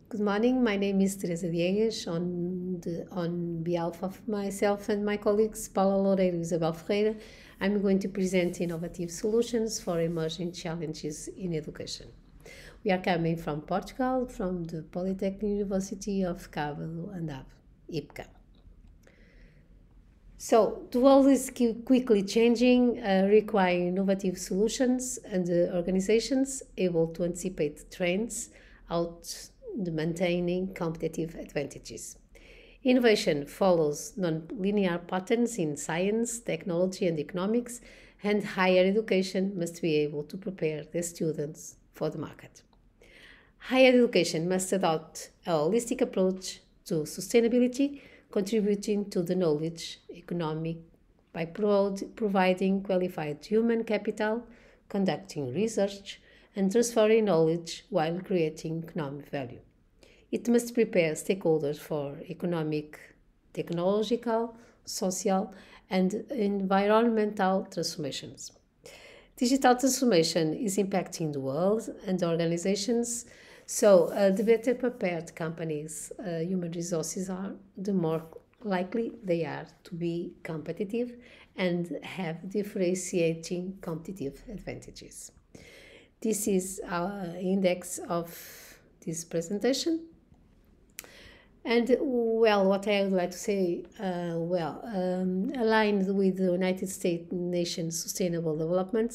Good morning. My name is Teresa Dieguez. On behalf of myself and my colleagues, Paula, Loureiro, Isabel, Ferreira, I'm going to present innovative solutions for emerging challenges in education. We are coming from Portugal, from the Polytechnic University of Cabo and IPCA. So, the world is quickly changing, requiring innovative solutions and organizations able to anticipate trends out the maintaining competitive advantages. Innovation follows non-linear patterns in science, technology, and economics, and higher education must be able to prepare their students for the market. Higher education must adopt a holistic approach to sustainability, contributing to the knowledge economy by providing qualified human capital, conducting research, and transferring knowledge while creating economic value. It must prepare stakeholders for economic, technological, social, and environmental transformations. Digital transformation is impacting the world and organizations, so the better prepared companies' human resources are, the more likely they are to be competitive and have differentiating competitive advantages. This is our index of this presentation. And what I would like to say, aligned with the United States Nations Sustainable Development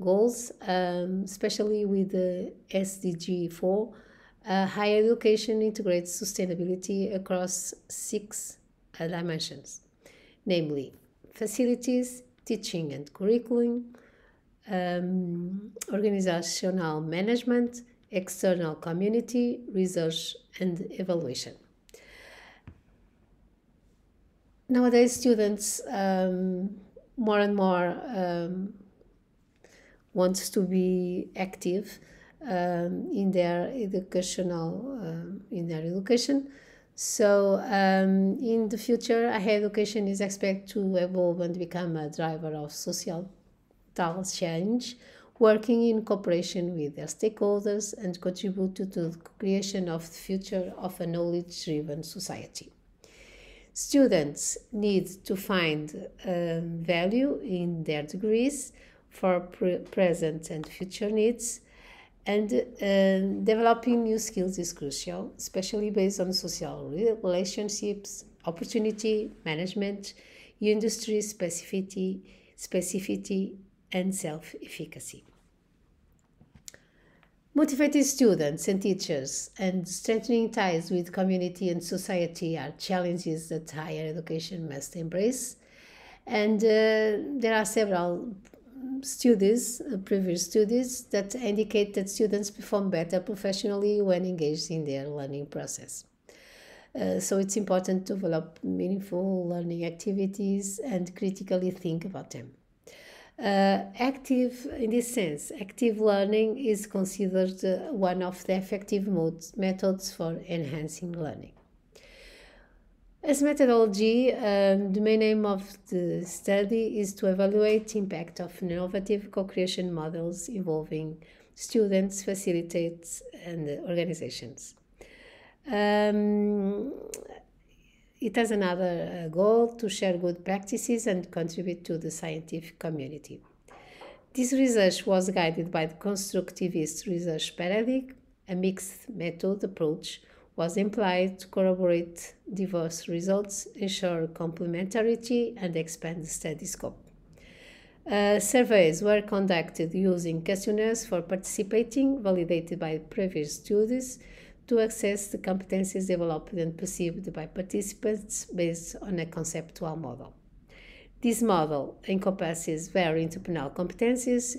Goals, especially with the SDG 4, higher education integrates sustainability across six dimensions, namely facilities, teaching and curriculum, organizational management, external community, research, and evaluation. Nowadays, students more and more want to be active in their education. So, in the future, higher education is expected to evolve and become a driver of social change, working in cooperation with their stakeholders and contribute to the creation of the future of a knowledge-driven society. Students need to find value in their degrees for present and future needs, and developing new skills is crucial, especially based on social relationships, opportunity management, industry specificity, and self-efficacy. Motivated students and teachers and strengthening ties with community and society are challenges that higher education must embrace. And there are several previous studies, that indicate that students perform better professionally when engaged in their learning process. So it's important to develop meaningful learning activities and critically think about them. Active learning is considered one of the effective methods for enhancing learning. As methodology, the main aim of the study is to evaluate the impact of innovative co-creation models involving students, facilitators, and organizations. It has another goal to share good practices and contribute to the scientific community. This research was guided by the constructivist research paradigm. A mixed method approach was employed to corroborate diverse results, ensure complementarity, and expand the study scope. Surveys were conducted using questionnaires for participating, validated by previous studies, to assess the competencies developed and perceived by participants based on a conceptual model. This model encompasses various interpersonal competencies,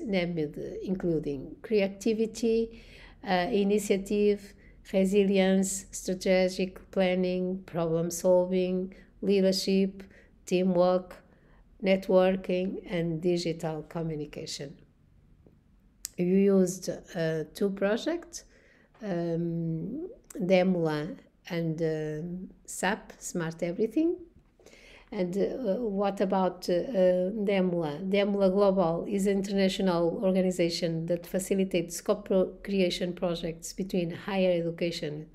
including creativity, initiative, resilience, strategic planning, problem solving, leadership, teamwork, networking, and digital communication. We used two projects, DEMLA and SAP, Smart Everything. And what about DEMLA? DEMLA Global is an international organization that facilitates co-creation projects between higher education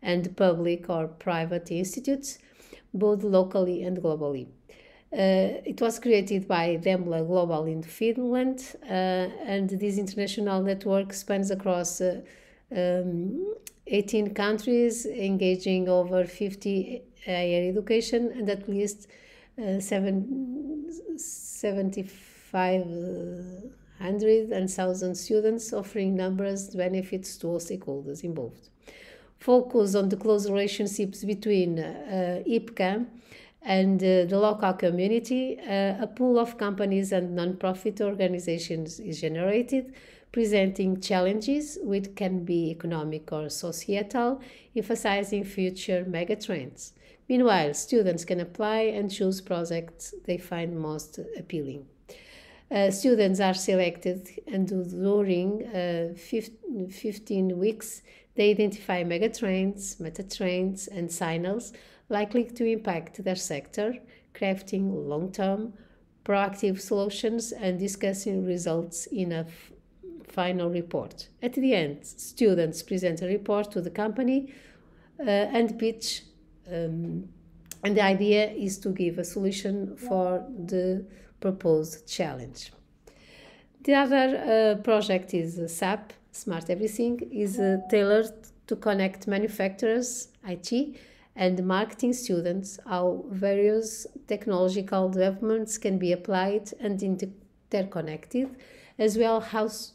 and public or private institutes, both locally and globally. It was created by DEMLA Global in Finland, and this international network spans across 18 countries, engaging over 50 higher education and at least 7,500 students, offering numerous benefits to all stakeholders involved. Focus on the close relationships between IPCA and the local community. A pool of companies and non-profit organizations is generated, presenting challenges which can be economic or societal, emphasizing future megatrends. Meanwhile, students can apply and choose projects they find most appealing. Students are selected, and during 15 weeks, they identify megatrends, metatrends, and signals likely to impact their sector, crafting long-term, proactive solutions and discussing results in a final report. At the end, students present a report to the company and pitch, and the idea is to give a solution for the proposed challenge. The other project is SAP, Smart Everything, is tailored to connect manufacturers, IT, and marketing students, how various technological developments can be applied and interconnected, as well as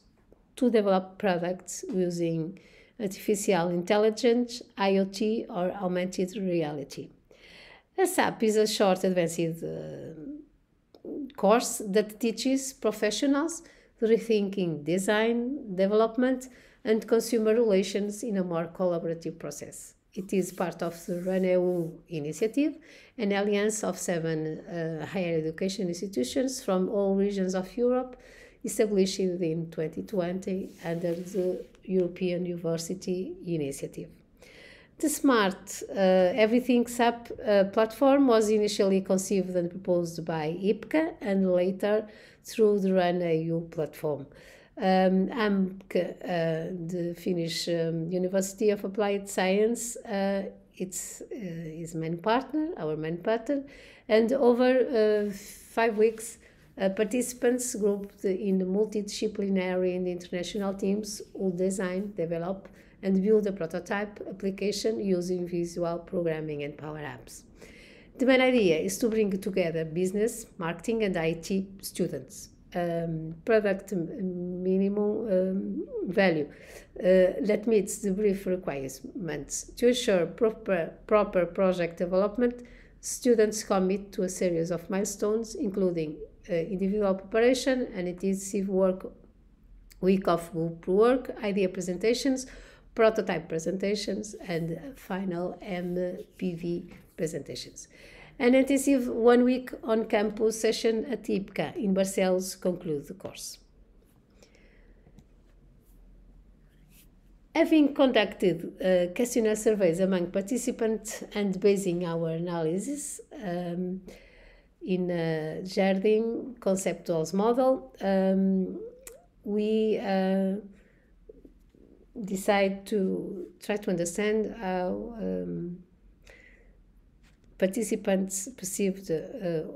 to develop products using artificial intelligence, IoT, or augmented reality. A SAP is a short advanced course that teaches professionals rethinking design, development, and consumer relations in a more collaborative process. It is part of the RunEU initiative, an alliance of 7 higher education institutions from all regions of Europe, established in 2020 under the European University Initiative. The Smart Everything SAP platform was initially conceived and proposed by IPCA and later through the RunEU platform. The Finnish University of Applied Science, it's his main partner, our main partner, and over 5 weeks, participants grouped in multidisciplinary and international teams will design, develop, and build a prototype application using visual programming and Power Apps. The main idea is to bring together business, marketing, and IT students. Product minimum value that meets the brief requirements. To ensure proper project development, students commit to a series of milestones, including individual preparation, an intensive week of group work, idea presentations, prototype presentations, and final MPV presentations. An intensive 1 week on-campus session at IPCA in Barcelos concludes the course. Having conducted questionnaire surveys among participants and basing our analysis in a Jardim conceptual model, we decide to try to understand how participants perceived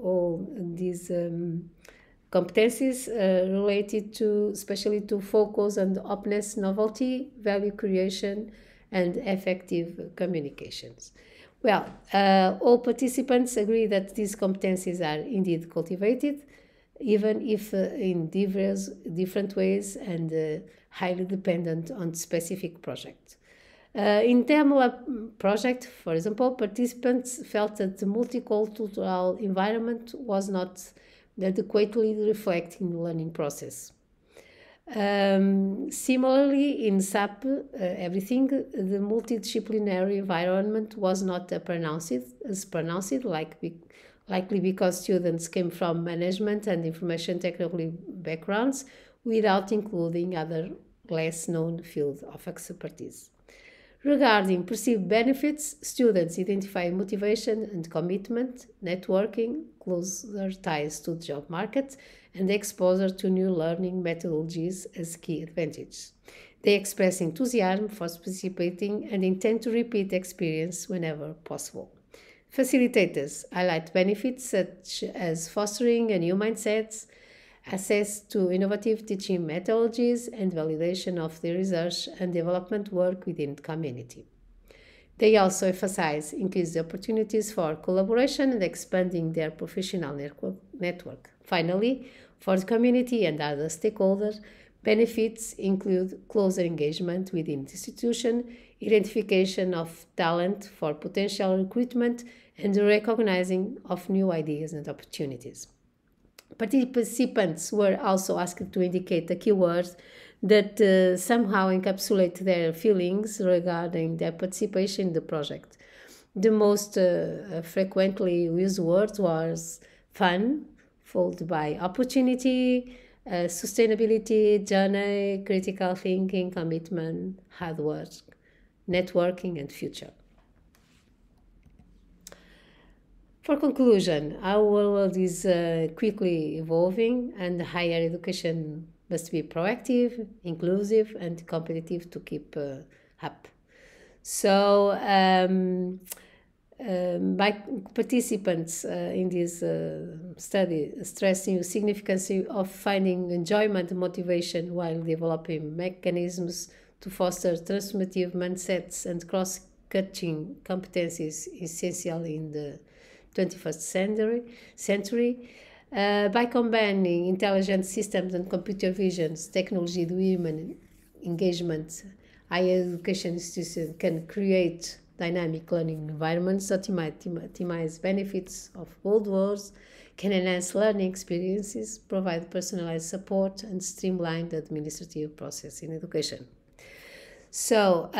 all these competencies related to, especially to focus on openness, novelty, value creation, and effective communications. Well, all participants agree that these competencies are indeed cultivated, even if in different ways and highly dependent on specific projects. In TEMLA project, for example, participants felt that the multicultural environment was not adequately reflecting the learning process. Similarly, in SAP, everything, the multidisciplinary environment was not pronounced, likely because students came from management and information technology backgrounds without including other less known fields of expertise. Regarding perceived benefits, students identify motivation and commitment, networking, closer ties to the job market, and exposure to new learning methodologies as key advantages. They express enthusiasm for participating and intend to repeat the experience whenever possible. Facilitators highlight benefits such as fostering a new mindset, access to innovative teaching methodologies, and validation of the research and development work within the community. They also emphasize increased opportunities for collaboration and expanding their professional network. Finally, for the community and other stakeholders, benefits include closer engagement within the institution, identification of talent for potential recruitment, and the recognizing of new ideas and opportunities. Participants were also asked to indicate a keyword that somehow encapsulate their feelings regarding their participation in the project. The most frequently used word was fun, followed by opportunity, sustainability, journey, critical thinking, commitment, hard work, networking, and future. For conclusion, our world is quickly evolving, and higher education must be proactive, inclusive, and competitive to keep up. So, by participants in this study stressing the significance of finding enjoyment and motivation while developing mechanisms to foster transformative mindsets and cross-cutting competencies essential in the 21st century. By combining intelligent systems and computer visions, technology, human engagement, higher education institutions can create dynamic learning environments that optimize benefits of both worlds, can enhance learning experiences, provide personalized support, and streamline the administrative process in education. So,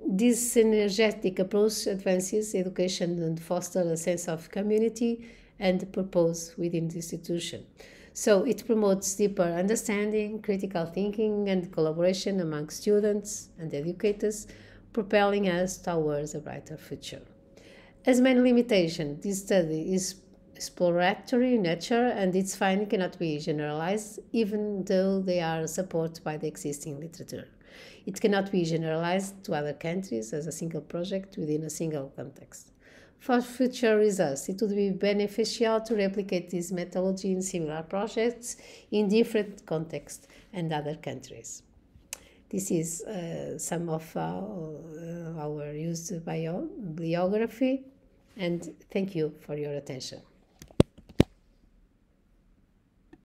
this synergetic approach advances education and fosters a sense of community and purpose within the institution. So it promotes deeper understanding, critical thinking, and collaboration among students and educators, propelling us towards a brighter future. As main limitation, this study is exploratory in nature and its findings cannot be generalized, even though they are supported by the existing literature. It cannot be generalized to other countries as a single project within a single context. For future results, it would be beneficial to replicate this methodology in similar projects in different contexts and other countries. This is some of our used bibliography, and thank you for your attention.